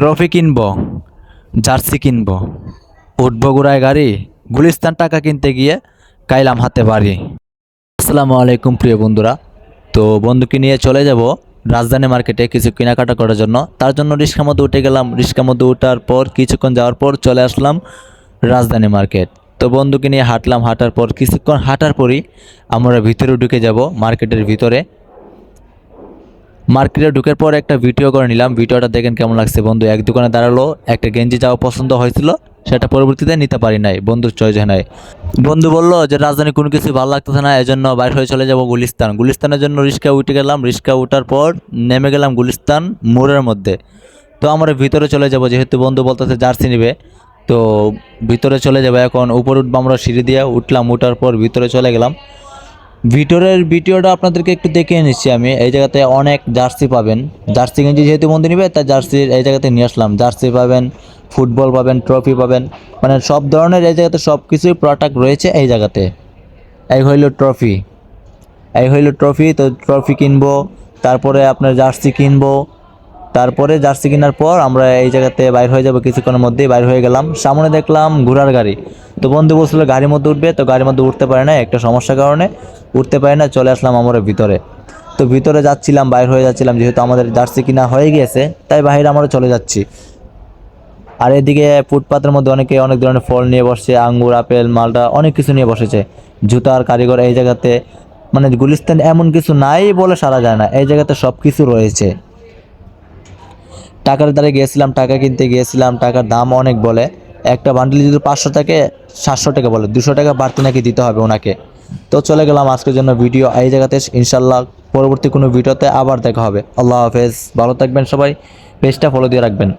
Trophy কিনবো, jersey কিনবো, উঠবো ঘোড়ায় গাড়ি, গুলিস্তান টাকা কিনতে গিয়ে কাইলাম হাতে বাড়ি। আসসালামু আলাইকুম প্রিয় বন্ধুরা। তো বন্ধুকে নিয়ে চলে যাব রাজধানী মার্কেটে কিছু কেনাকাটা করার জন্য। তার জন্য রিক্সার মধ্যে উঠে গেলাম। রিক্সার মধ্যে ওঠার পর কিছুক্ষণ যাওয়ার পর চলে আসলাম রাজধানী মার্কেট। তো বন্ধুকে নিয়ে হাঁটলাম, হাঁটার পর কিছুক্ষণ হাঁটার পরই আমরা ভিতরে ঢুকে যাব মার্কেটের ভিতরে। মার্কেটে ঢুকার পর একটা ভিডিও করে নিলাম। ভিডিওটা দেখেন কেমন লাগছে। বন্ধু এক দোকানে দাঁড়ালো, একটা গেঞ্জি যাওয়া পছন্দ হয়েছিল, সেটা পরবর্তীতে নিতে পারি নাই, বন্ধুর চয়েস হয় নাই। বন্ধু বললো যে রাজধানী কোনো কিছু ভালো লাগতেছে না, এজন্য বাইর হয়ে চলে যাব গুলিস্তান। গুলিস্তানের জন্য রিক্সা উঠে গেলাম। রিক্সা ওঠার পর নেমে গেলাম গুলিস্তান মোড়ের মধ্যে। তো আমরা ভিতরে চলে যাব, যেহেতু বন্ধু বলতেছে জার্সি নিবে, তো ভিতরে চলে যাবো। এখন উপরে উঠবো আমরা, সিঁড়ি দিয়ে উঠলাম। উঠার পর ভিতরে চলে গেলাম। ভিতরের ভিডিওটা আপনাদেরকে একটু দেখিয়ে নিচ্ছি আমি। এই জায়গাতে অনেক জার্সি পাবেন। জার্সি গেঞ্জি যেহেতু বন্ধু নিবে, তাই জার্সির এই জায়গাতে নিয়ে আসলাম। জার্সি পাবেন, ফুটবল পাবেন, ট্রফি পাবেন, মানে সব ধরনের এই জায়গাতে সব কিছুই প্রোডাক্ট রয়েছে এই জায়গাতে। এই হইল ট্রফি, এই হইল ট্রফি। তো ট্রফি কিনবো, তারপরে আপনার জার্সি কিনবো। তারপরে জার্সি কেনার পর আমরা এই জায়গাতে বাইর হয়ে যাব। কিছুক্ষণের মধ্যেই বাইর হয়ে গেলাম। সামনে দেখলাম ঘোড়ার গাড়ি। তো বন্ধু বলছিল গাড়ির মধ্যে উঠবে, তো গাড়ির মধ্যে উঠতে পারে না, একটা সমস্যার কারণে উঠতে পারে না। চলে আসলাম আমরা ভিতরে। তো ভিতরে যাচ্ছিলাম, বাইর হয়ে যাচ্ছিলাম, যেহেতু আমাদের জার্সি কিনা হয়ে গিয়েছে তাই বাইরে আমরা চলে যাচ্ছি। আর এদিকে ফুটপাতের মধ্যে অনেকে অনেক ধরনের ফল নিয়ে বসছে, আঙ্গুর, আপেল, মালটা, অনেক কিছু নিয়ে বসেছে। জুতার কারিগর এই জায়গাতে, মানে গুলিস্তান এমন কিছু নাই বলে সারা যায় না, এই জায়গাতে সব কিছু রয়েছে। টাকার দ্বারা গিয়েছিলাম, টাকা কিনতে গিয়েছিলাম, টাকার দাম অনেক বলে। একটা বান্ডিল যদি 500 থাকে, 700 টাকা বলে, 200 টাকা বাড়তি নাকি দিতে হবে ওনাকে। তো চলে গেলাম আজকের জন্য ভিডিও এই জায়গাতে। ইনশাল্লাহ পরবর্তী কোনো ভিডিওতে আবার দেখা হবে। আল্লাহ হাফেজ, ভালো থাকবেন সবাই, পেজটা ফলো দিয়ে রাখবেন।